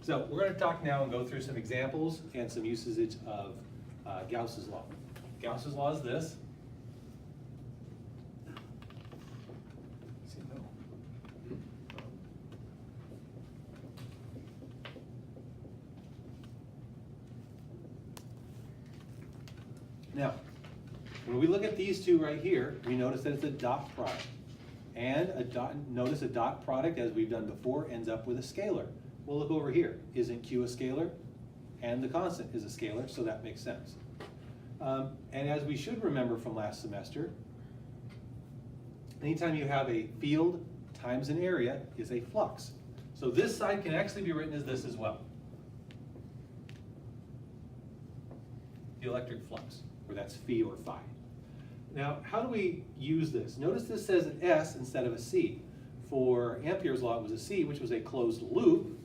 So we're going to talk now and go through some examples and some usage of Gauss's law. Gauss's law is this. Now, when we look at these two right here, we notice that it's a dot product. And notice a dot product, as we've done before, ends up with a scalar. Well, look over here. Isn't Q a scalar? And the constant is a scalar, so that makes sense. And as we should remember from last semester, anytime you have a field times an area is a flux. So this side can actually be written as this as well. The electric flux, or that's phi or phi. Now, how do we use this? Notice this says an S instead of a C. For Ampere's law, it was a C, which was a closed loop.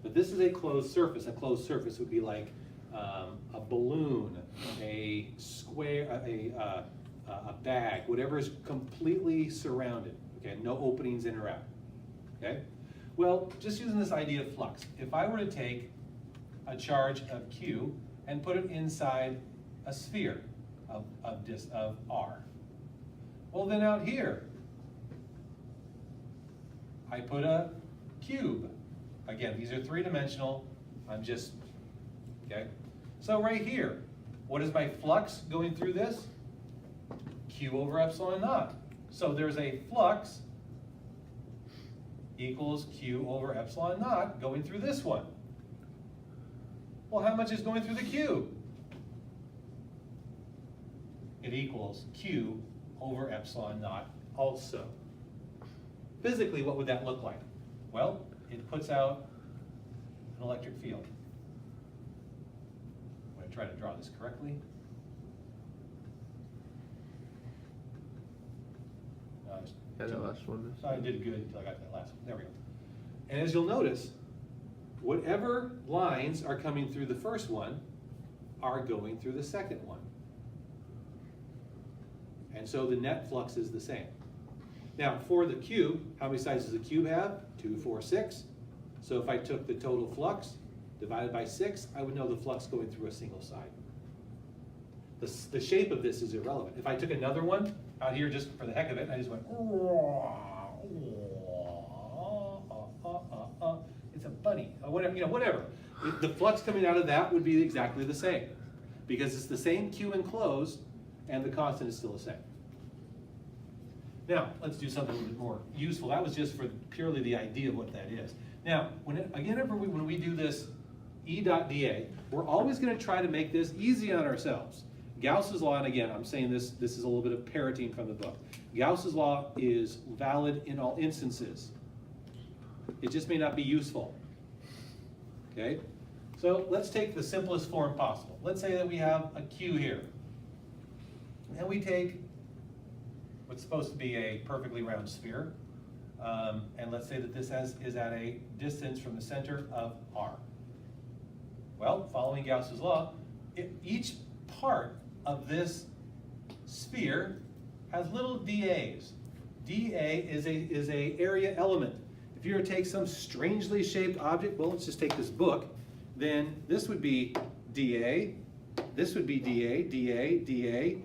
But this is a closed surface. A closed surface would be like a balloon, a square, a bag, whatever is completely surrounded. Okay, no openings in or out. Okay. Well, just using this idea of flux, if I were to take a charge of Q and put it inside a sphere of R, well then out here I put a cube. Again, these are three-dimensional. Okay? So right here, what is my flux going through this? Q over epsilon naught. So there's a flux equals Q over epsilon naught going through this one. Well, how much is going through the cube? It equals Q over epsilon naught also. Physically, what would that look like? Well, it puts out an electric field. I'm going to try to draw this correctly. That last one. So I did good until I got to that last one. There we go. And as you'll notice, whatever lines are coming through the first one are going through the second one. And so the net flux is the same. Now, for the cube, how many sides does the cube have? 2, 4, 6. So if I took the total flux divided by 6, I would know the flux going through a single side. The shape of this is irrelevant. If I took another one out here just for the heck of it, and I just went, it's a bunny, or whatever, whatever. The flux coming out of that would be exactly the same, because it's the same Q enclosed, and the constant is still the same. Now, let's do something a little bit more useful. That was just for purely the idea of what that is. Now, when we do this E dot dA, we're always going to try to make this easy on ourselves. Gauss's law, and again, I'm saying this is a little bit of parroting from the book. Gauss's law is valid in all instances. It just may not be useful. Okay? So let's take the simplest form possible. Let's say that we have a Q here. And we take what's supposed to be a perfectly round sphere. And let's say that this is at a distance from the center of R. Well, following Gauss's law, each part of this sphere has little dAs. dA is a area element. If you were to take some strangely shaped object, well, let's just take this book, then this would be dA, this would be dA, dA, dA,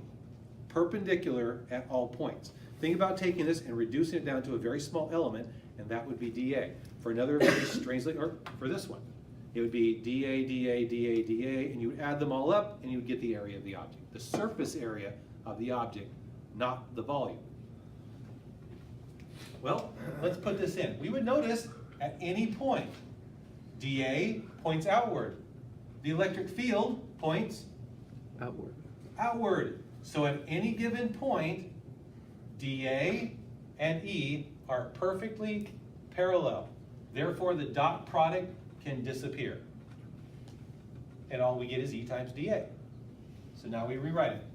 perpendicular at all points. Think about taking this and reducing it down to a very small element, and that would be dA. For another very strangely, or for this one, it would be dA, dA, dA, dA, and you would add them all up, and you would get the area of the object. The surface area of the object, not the volume. Well, let's put this in. We would notice at any point, dA points outward. The electric field points Outward. outward. So at any given point, dA and E are perfectly parallel. Therefore, the dot product can disappear. And all we get is E times dA. So now we rewrite it.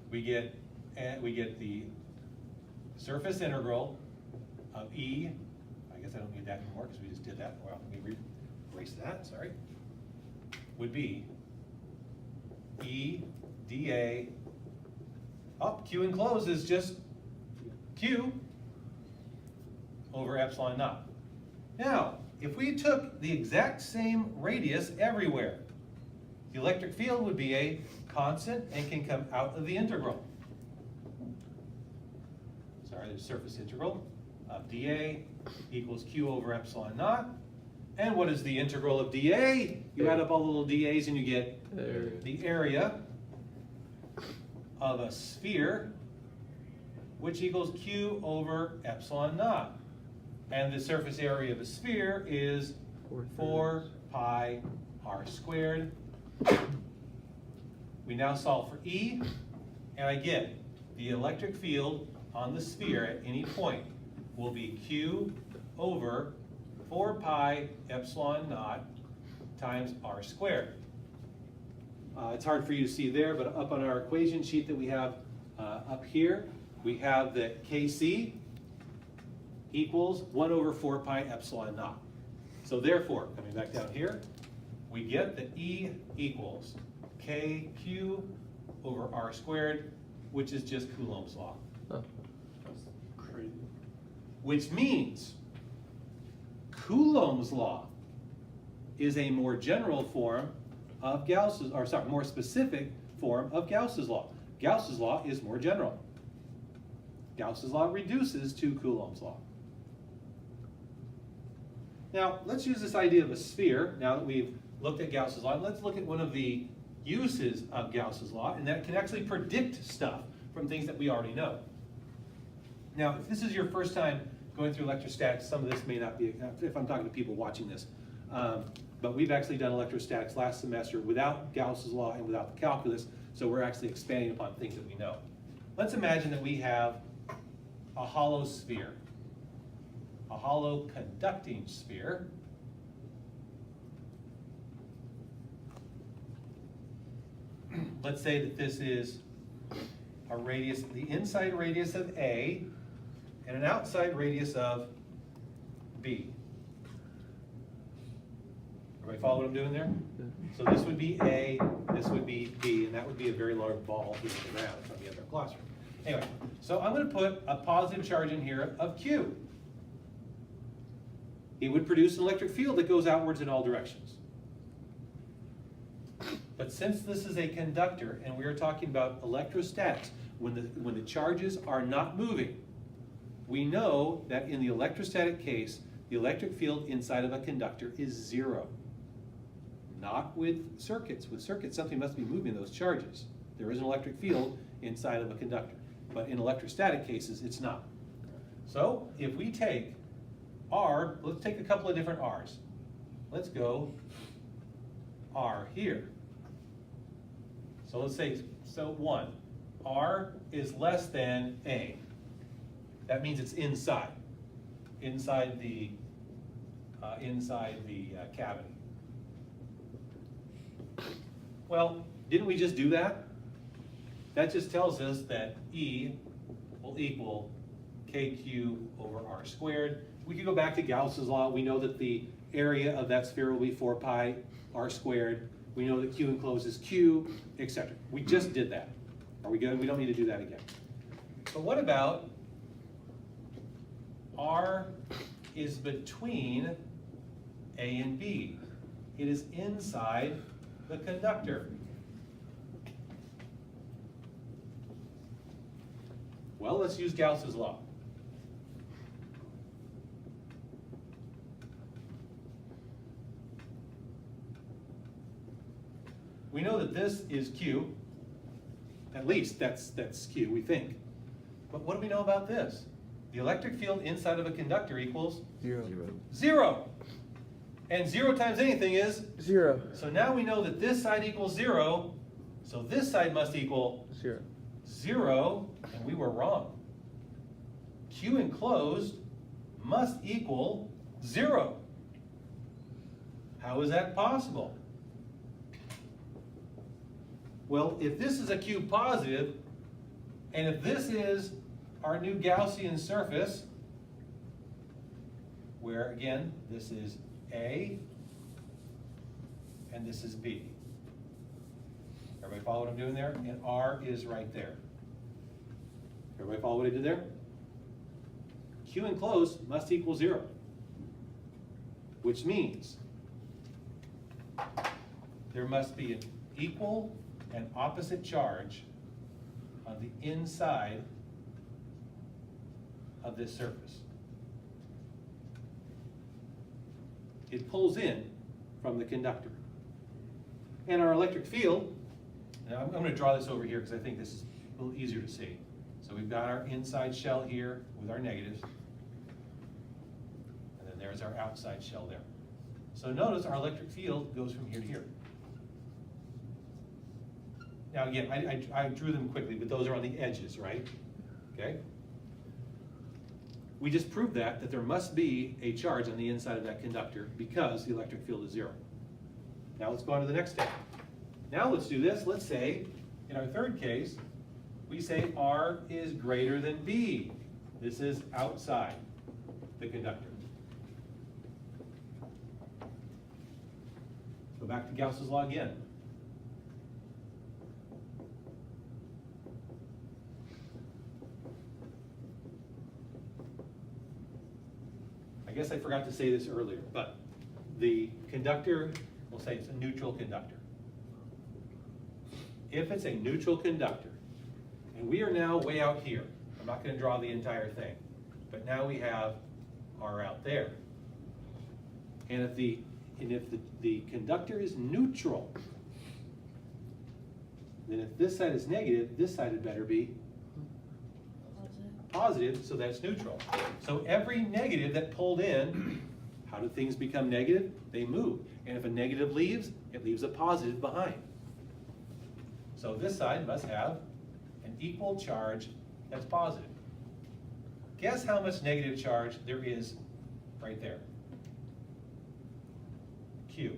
We get the surface integral of E. I guess I don't need that anymore because we just did that. Well, let me erase that, sorry. Would be E dA. Oh, Q enclosed is just Q over epsilon naught. Now, if we took the exact same radius everywhere, the electric field would be a constant and can come out of the integral. Sorry, the surface integral of dA equals Q over epsilon naught. And what is the integral of dA? You add up all the little dAs and you get the area of a sphere, which equals Q over epsilon naught. And the surface area of a sphere is 4 pi r squared. We now solve for E, and I get the electric field on the sphere at any point will be Q over 4 pi epsilon naught times r squared. It's hard for you to see there, but up on our equation sheet that we have up here, we have that Kc equals 1 over 4 pi epsilon naught. So therefore, coming back down here, we get that E equals Kq over r squared, which is just Coulomb's law. Oh. Crazy. Which means Coulomb's law is a more general form of Gauss's, or sorry, more specific form of Gauss's law. Gauss's law is more general. Gauss's law reduces to Coulomb's law. Now, let's use this idea of a sphere, now that we've looked at Gauss's law. Let's look at one of the uses of Gauss's law, and that can actually predict stuff from things that we already know. Now, if this is your first time going through electrostatics, some of this may not be, if I'm talking to people watching this, but we've actually done electrostatics last semester without Gauss's law and without the calculus, so we're actually expanding upon things that we know. Let's imagine that we have a hollow sphere, a hollow conducting sphere. Let's say that this is a radius, the inside radius of A, and an outside radius of B. Everybody follow what I'm doing there? So this would be A, this would be B, and that would be a very large ball hitting the ground from the other classroom. Anyway, so I'm going to put a positive charge in here of Q. It would produce an electric field that goes outwards in all directions. But since this is a conductor, and we are talking about electrostatics, when the charges are not moving, we know that in the electrostatic case, the electric field inside of a conductor is 0. Not with circuits. With circuits, something must be moving those charges. There is an electric field inside of a conductor. But in electrostatic cases, it's not. So if we take R, let's take a couple of different R's. Let's go R here. So let's say, so 1, R is less than A. That means it's inside the cavity. Well, didn't we just do that? That just tells us that E will equal KQ over R squared. We could go back to Gauss's law. We know that the area of that sphere will be 4 pi R squared. We know that Q enclosed is Q, etc. We just did that. Are we good? We don't need to do that again. But what about R is between A and B? It is inside the conductor. Well, let's use Gauss's law. We know that this is Q. At least that's Q, we think. But what do we know about this? The electric field inside of a conductor equals 0. 0. And 0 times anything is 0. So now we know that this side equals 0, so this side must equal 0. 0, and we were wrong. Q enclosed must equal 0. How is that possible? Well, if this is a Q positive, and if this is our new Gaussian surface, where again, this is A, and this is B. Everybody follow what I'm doing there? And R is right there. Everybody follow what I did there? Q enclosed must equal 0. which means there must be an equal and opposite charge on the inside of this surface. It pulls in from the conductor. And our electric field, now I'm going to draw this over here because I think this is a little easier to see. So we've got our inside shell here with our negatives, and then there's our outside shell there. So notice our electric field goes from here to here. Now again, I drew them quickly, but those are on the edges, right? Okay? We just proved that there must be a charge on the inside of that conductor because the electric field is 0. Now let's go on to the next step. Now let's do this. Let's say, in our third case, we say R is greater than B. This is outside the conductor. Go back to Gauss's law again. I guess I forgot to say this earlier, but the conductor, we'll say it's a neutral conductor. If it's a neutral conductor, and we are now way out here, I'm not going to draw the entire thing, but now we have R out there. And if the conductor is neutral, then if this side is negative, this side had better be positive, so that's neutral. So every negative that pulled in, how do things become negative? They move. And if a negative leaves, it leaves a positive behind. So this side must have an equal charge that's positive. Guess how much negative charge there is right there? Q.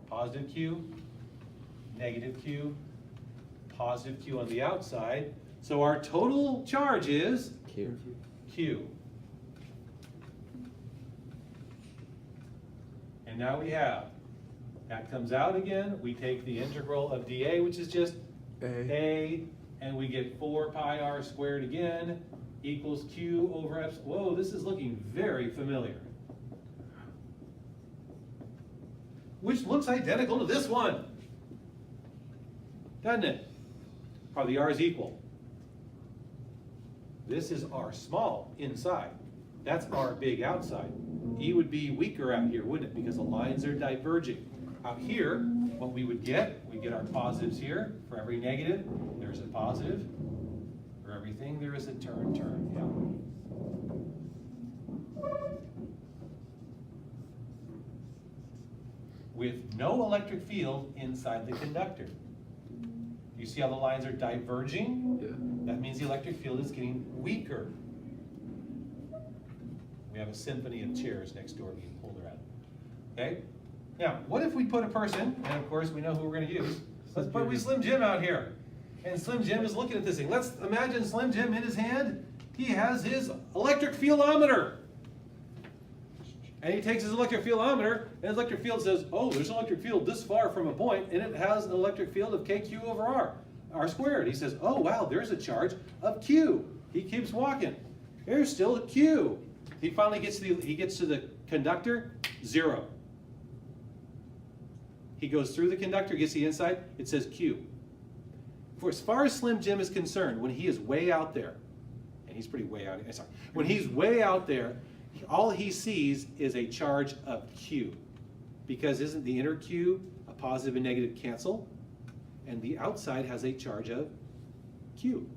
Positive Q, negative Q, positive Q on the outside. So our total charge is Q. Q. And now we have, that comes out again, we take the integral of dA, which is just A, and we get 4 pi r squared again, equals Q over F. Whoa, this is looking very familiar. Which looks identical to this one, doesn't it? Are the r's equal? This is R small inside. That's R big outside. E would be weaker out here, wouldn't it? Because the lines are diverging. Out here, what we would get, we get our positives here. For every negative, there's a positive. For everything, there is a turn, yeah. With no electric field inside the conductor. You see how the lines are diverging? Yeah. That means the electric field is getting weaker. We have a symphony of chairs next door being pulled around. Okay? Now, what if we put a person, and of course we know who we're going to use. Let's put Slim Jim out here. And Slim Jim is looking at this thing. Let's imagine Slim Jim in his hand. He has his electric fieldometer. And he takes his electric fieldometer, and his electric field says, oh, there's an electric field this far from a point, and it has an electric field of KQ over R squared. He says, oh, wow, there's a charge of Q. He keeps walking. There's still a Q. He finally gets to the conductor, 0. He goes through the conductor, gets the inside, it says Q. For as far as Slim Jim is concerned, when he is way out there, and he's pretty way out, sorry, when he's way out there, all he sees is a charge of Q. Because isn't the inner Q a positive and negative cancel? And the outside has a charge of Q.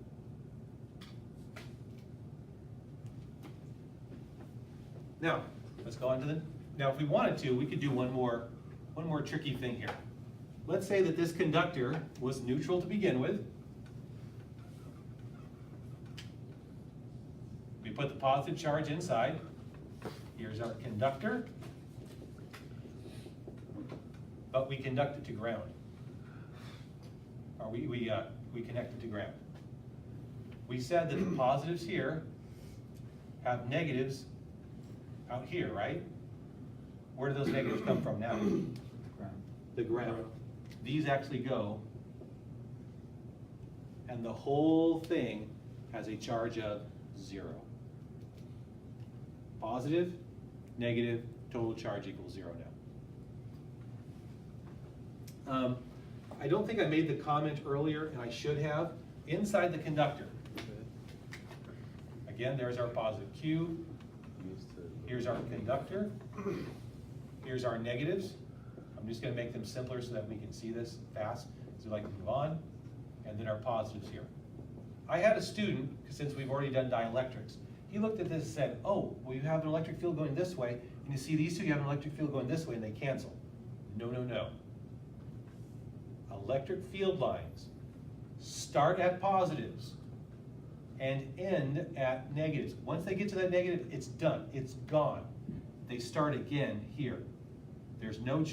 Now, let's go on to now if we wanted to, we could do one more tricky thing here. Let's say that this conductor was neutral to begin with. We put the positive charge inside. Here's our conductor. But we conduct it to ground. Or we connect it to ground. We said that the positives here have negatives out here, right? Where do those negatives come from now? The ground. These actually go, and the whole thing has a charge of 0. Positive, negative, total charge equals 0 now. I don't think I made the comment earlier, and I should have. Inside the conductor, again, there's our positive Q. Here's our conductor. Here's our negatives. I'm just going to make them simpler so that we can see this fast. So I'd like to move on. And then our positives here. I had a student, since we've already done dielectrics, he looked at this and said, oh, well, you have an electric field going this way, and you see these two, you have an electric field going this way, and they cancel. No, no, no. Electric field lines start at positives and end at negatives. Once they get to that negative, it's done, it's gone. They start again here. There's no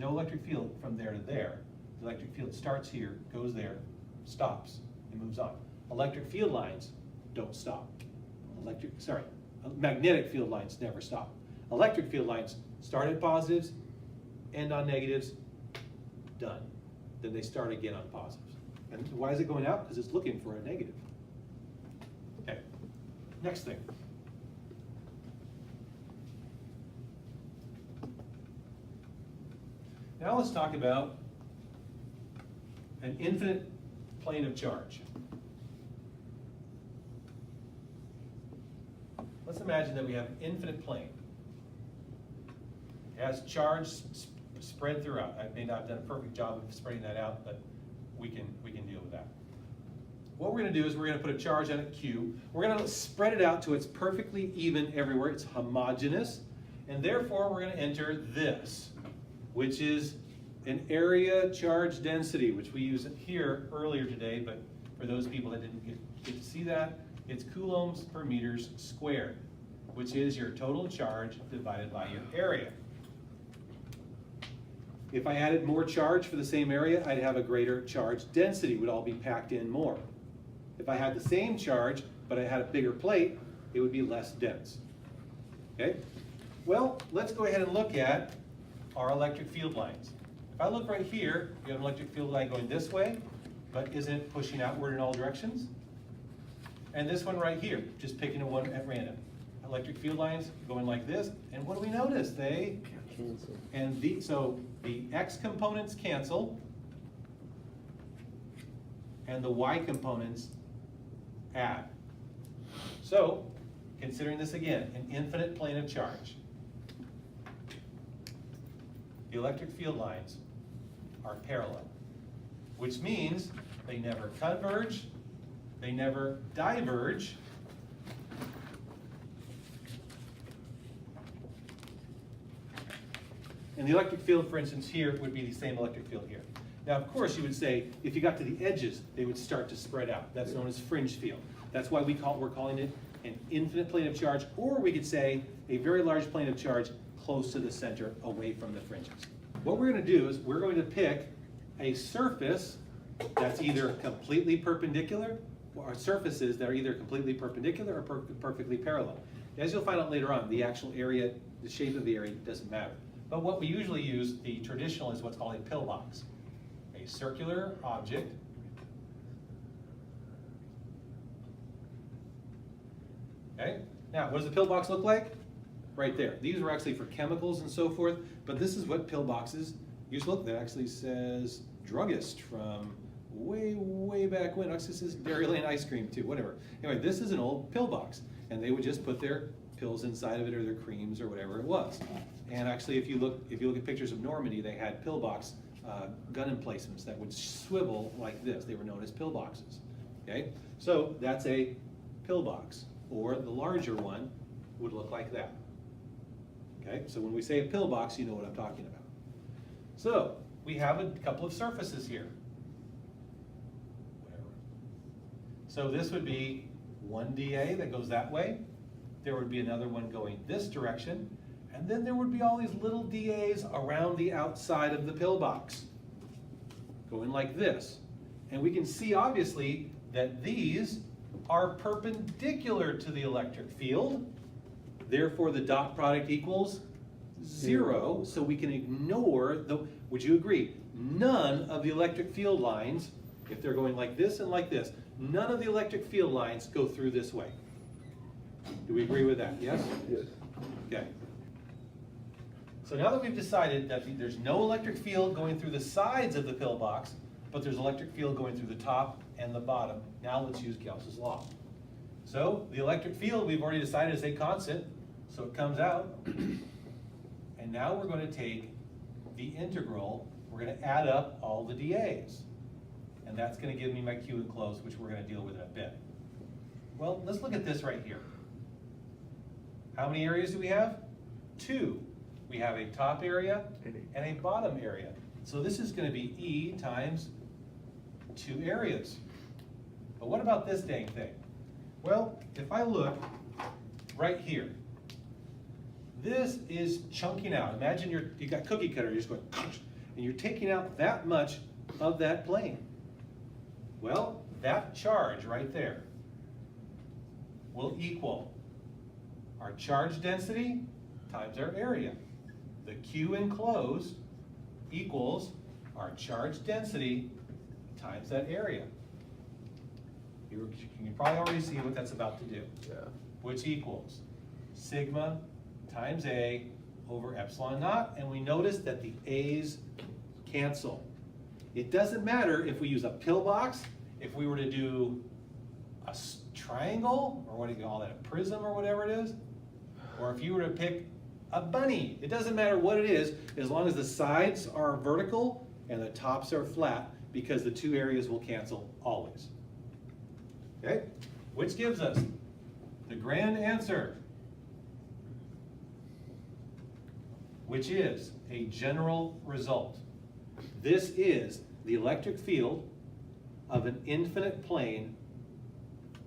electric field from there to there. The electric field starts here, goes there, stops, and moves on. Electric field lines don't stop. Magnetic field lines never stop. Electric field lines start at positives, end on negatives, done. Then they start again on positives. And why is it going out? Because it's looking for a negative. Okay, next thing. Now let's talk about an infinite plane of charge. Let's imagine that we have an infinite plane. It has charge spread throughout. I may not have done a perfect job of spreading that out, but we can deal with that. What we're going to do is we're going to put a charge on it, Q. We're going to spread it out till it's perfectly even everywhere. It's homogeneous. And therefore, we're going to enter this, which is an area charge density, which we used here earlier today, but for those people that didn't get to see that, it's coulombs per meters squared, which is your total charge divided by your area. If I added more charge for the same area, I'd have a greater charge density. It would all be packed in more. If I had the same charge, but I had a bigger plate, it would be less dense. Okay? Well, let's go ahead and look at our electric field lines. If I look right here, you have an electric field line going this way, but isn't it pushing outward in all directions? And this one right here, just picking a one at random. Electric field lines going like this, and what do we notice? They cancel. And so the X components cancel, and the Y components add. So, considering this again, an infinite plane of charge. The electric field lines are parallel, which means they never converge, they never diverge, and the electric field, for instance, here would be the same electric field here. Now, of course, you would say, if you got to the edges, they would start to spread out. That's known as fringe field. That's why we're calling it an infinite plane of charge, or we could say a very large plane of charge close to the center, away from the fringes. What we're going to do is we're going to pick a surface that's either completely perpendicular, or surfaces that are either completely perpendicular or perfectly parallel. As you'll find out later on, the actual area, the shape of the area doesn't matter. But what we usually use, the traditional, is what's called a pillbox. A circular object okay? Now, what does a pillbox look like? Right there. These were actually for chemicals and so forth, but this is what pillboxes used to look. That actually says druggist from way, way back when. Actually, this is Dairyland ice cream too, whatever. Anyway, this is an old pillbox, and they would just put their pills inside of it, or their creams, or whatever it was. And actually, if you look at pictures of Normandy, they had pillbox gun emplacements that would swivel like this. They were known as pillboxes. Okay, so that's a pillbox, or the larger one would look like that. Okay, so when we say a pillbox, you know what I'm talking about. So we have a couple of surfaces here. Whatever. So this would be one dA that goes that way. There would be another one going this direction. And then there would be all these little dAs around the outside of the pillbox, going like this. And we can see, obviously, that these are perpendicular to the electric field. Therefore, the dot product equals 0. So we can ignore the, would you agree? None of the electric field lines, if they're going like this and like this, none of the electric field lines go through this way. Do we agree with that? Yes? Yes. Okay. So now that we've decided that there's no electric field going through the sides of the pillbox, but there's electric field going through the top and the bottom, now let's use Gauss's law. So the electric field we've already decided is a constant, so it comes out. And now we're going to take the integral, we're going to add up all the dAs. And that's going to give me my Q enclosed, which we're going to deal with in a bit. Well, let's look at this right here. How many areas do we have? 2. We have a top area and a bottom area. So this is going to be E times 2 areas. But what about this dang thing? Well, if I look right here, this is chunking out. Imagine you've got cookie cutter, you're just going, and you're taking out that much of that plane. Well, that charge right there will equal our charge density times our area. The Q enclosed equals our charge density times that area. You can probably already see what that's about to do. Yeah. Which equals sigma times A over epsilon naught, and we notice that the A's cancel. It doesn't matter if we use a pillbox, if we were to do a triangle, or what do you call that, a prism or whatever it is, or if you were to pick a bunny. It doesn't matter what it is, as long as the sides are vertical and the tops are flat, because the 2 areas will cancel always. Okay? Which gives us the grand answer, which is a general result. This is the electric field of an infinite plane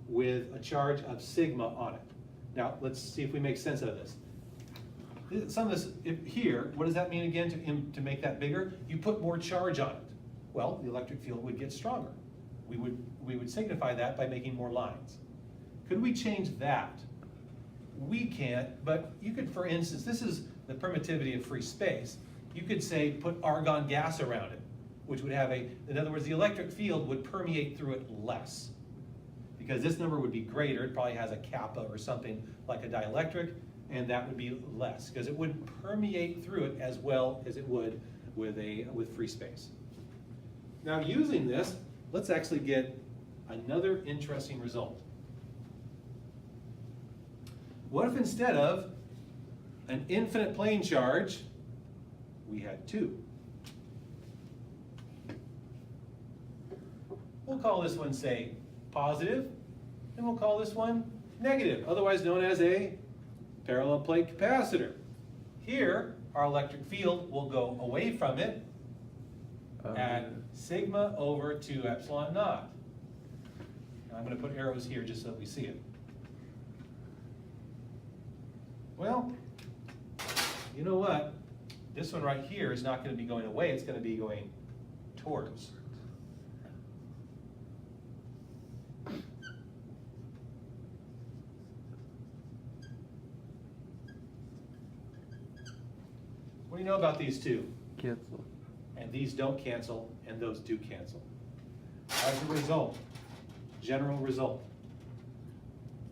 with a charge of sigma on it. Now, let's see if we make sense of this. Some of this here, what does that mean again to make that bigger? You put more charge on it. Well, the electric field would get stronger. We would signify that by making more lines. Could we change that? We can't, but you could, for instance, this is the primitivity of free space. You could say put argon gas around it, which would have in other words, the electric field would permeate through it less. Because this number would be greater, it probably has a kappa or something like a dielectric, and that would be less, because it would permeate through it as well as it would with free space. Now using this, let's actually get another interesting result. What if instead of an infinite plane charge, we had 2? We'll call this one, say, positive, and we'll call this one negative, otherwise known as a parallel plate capacitor. Here, our electric field will go away from it at sigma over 2 epsilon naught. Now, I'm going to put arrows here just so that we see it. Well, you know what? This one right here is not going to be going away, it's going to be going towards. What do you know about these two? Cancel. And these don't cancel, and those do cancel. As a result, general result,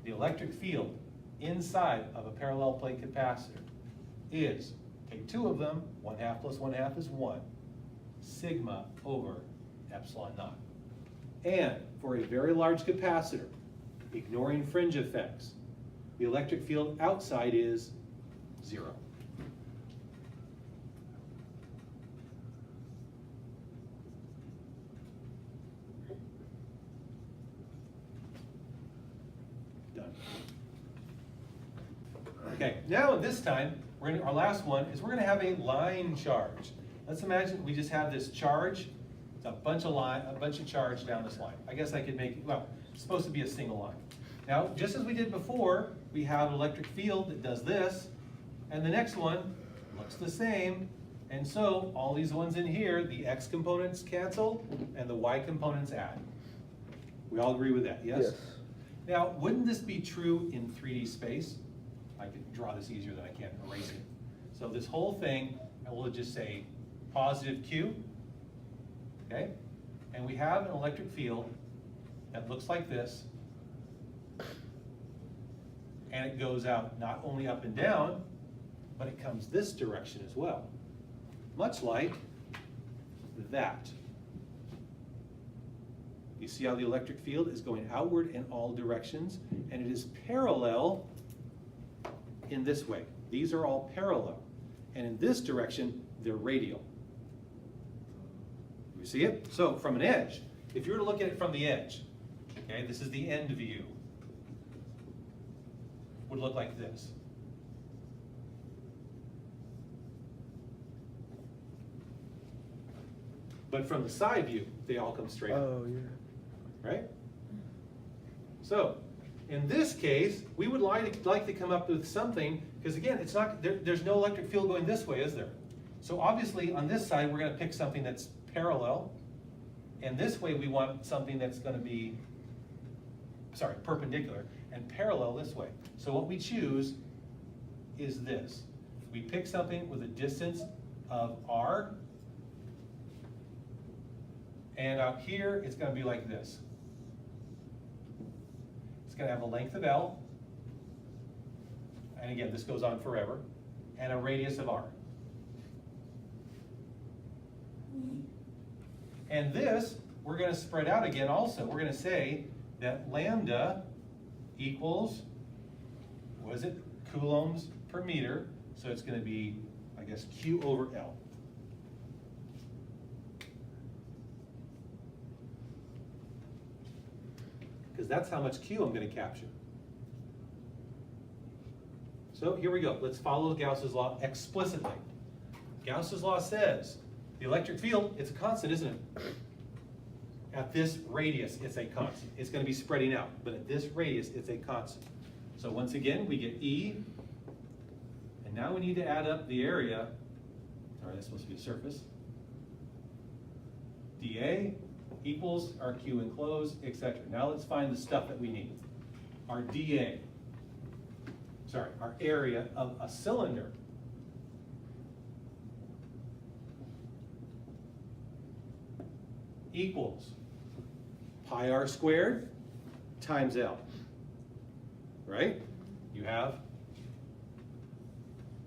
the electric field inside of a parallel plate capacitor is, take 2 of them, 1/2 plus 1/2 is 1, sigma over epsilon naught. And for a very large capacitor, ignoring fringe effects, the electric field outside is 0. Okay, now this time, our last one is we're going to have a line charge. Let's imagine we just have this charge, it's a bunch of charge down this line. I guess I could make it, well, it's supposed to be a single line. Now, just as we did before, we have an electric field that does this, and the next one looks the same, and so all these ones in here, the X components cancel, and the Y components add. We all agree with that, yes? Yes. Now, wouldn't this be true in 3D space? I could draw this easier than I can erase it. So this whole thing, I will just say positive Q, okay? And we have an electric field that looks like this, and it goes out not only up and down, but it comes this direction as well. Much like that. You see how the electric field is going outward in all directions, and it is parallel in this way. These are all parallel. And in this direction, they're radial. You see it? So from an edge, if you were to look at it from the edge, okay, this is the end view, would look like this. But from the side view, they all come straight up. Oh, yeah. Right? So, in this case, we would like to come up with something, because again, it's not there's no electric field going this way, is there? So obviously, on this side, we're going to pick something that's parallel, and this way we want something that's going to be, perpendicular, and parallel this way. So what we choose is this. We pick something with a distance of r, and out here, it's going to be like this. It's going to have a length of L, and again, this goes on forever, and a radius of R. And this, we're going to spread out again also. We're going to say that lambda equals, what is it? Coulombs per meter. So it's going to be, I guess, Q over L. Because that's how much Q I'm going to capture. So here we go. Let's follow Gauss's law explicitly. Gauss's law says the electric field, it's a constant, isn't it? At this radius, it's a constant. It's going to be spreading out, but at this radius, it's a constant. So once again, we get E, and now we need to add up the area. Sorry, that's supposed to be a surface. dA equals our Q enclosed, etc. Now let's find the stuff that we need. Our our area of a cylinder. Equals pi r squared times L, right? You have,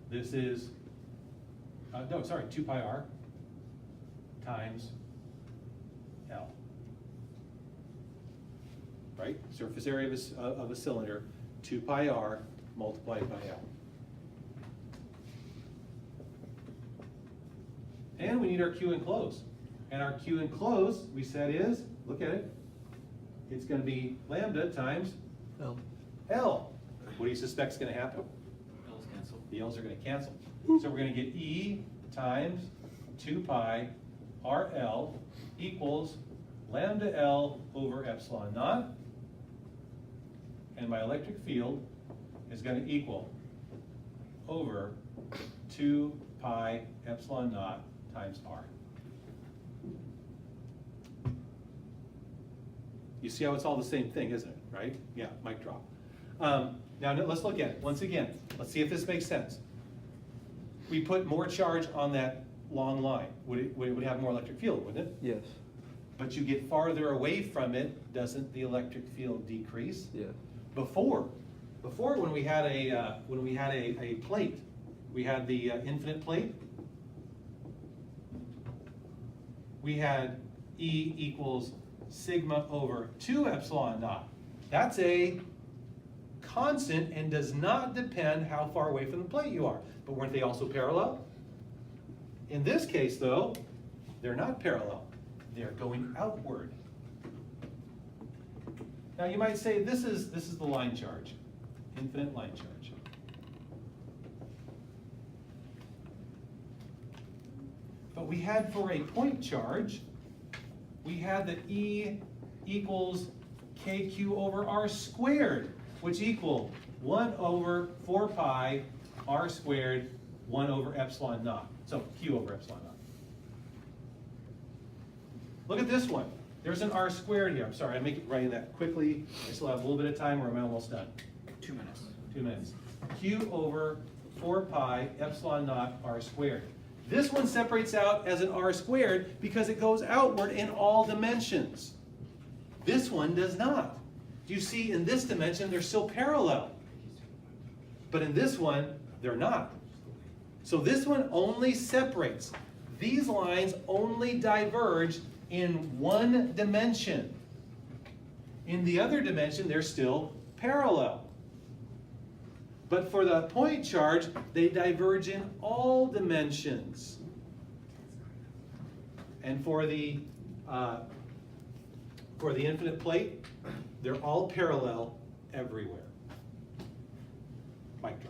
this is, 2 pi r times L, right? Surface area of a cylinder, 2 pi r multiplied by L. And we need our Q enclosed. And our Q enclosed, we said is, look at it, it's going to be lambda times L. L. What do you suspect is going to happen? L's cancel. The L's are going to cancel. So we're going to get E times 2 pi RL equals lambda L over epsilon naught. And my electric field is going to equal over 2 pi epsilon naught times R. You see how it's all the same thing, isn't it? Right? Yeah, mic drop. Now let's look at it. Once again, let's see if this makes sense. We put more charge on that long line. Would it have more electric field, wouldn't it? Yes. But you get farther away from it, doesn't the electric field decrease? Yes. Before when we had a plate, we had the infinite plate. We had E equals sigma over 2 epsilon naught. That's a constant and does not depend how far away from the plate you are. But weren't they also parallel? In this case, though, they're not parallel. They're going outward. Now you might say this is the line charge, infinite line charge. But we had for a point charge, we had that E equals KQ over R squared, which equal 1 over 4 pi R squared, 1 over epsilon naught. So Q over epsilon naught. Look at this one. There's an R squared here. I'm sorry, I'm writing that quickly. I still have a little bit of time or I'm almost done. 2 minutes. 2 minutes. Q over 4 pi epsilon naught R squared. This one separates out as an R squared because it goes outward in all dimensions. This one does not. Do you see in this dimension they're still parallel? But in this one, they're not. So this one only separates. These lines only diverge in one dimension. In the other dimension, they're still parallel. But for the point charge, they diverge in all dimensions. And for the infinite plate, they're all parallel everywhere. Mic drop.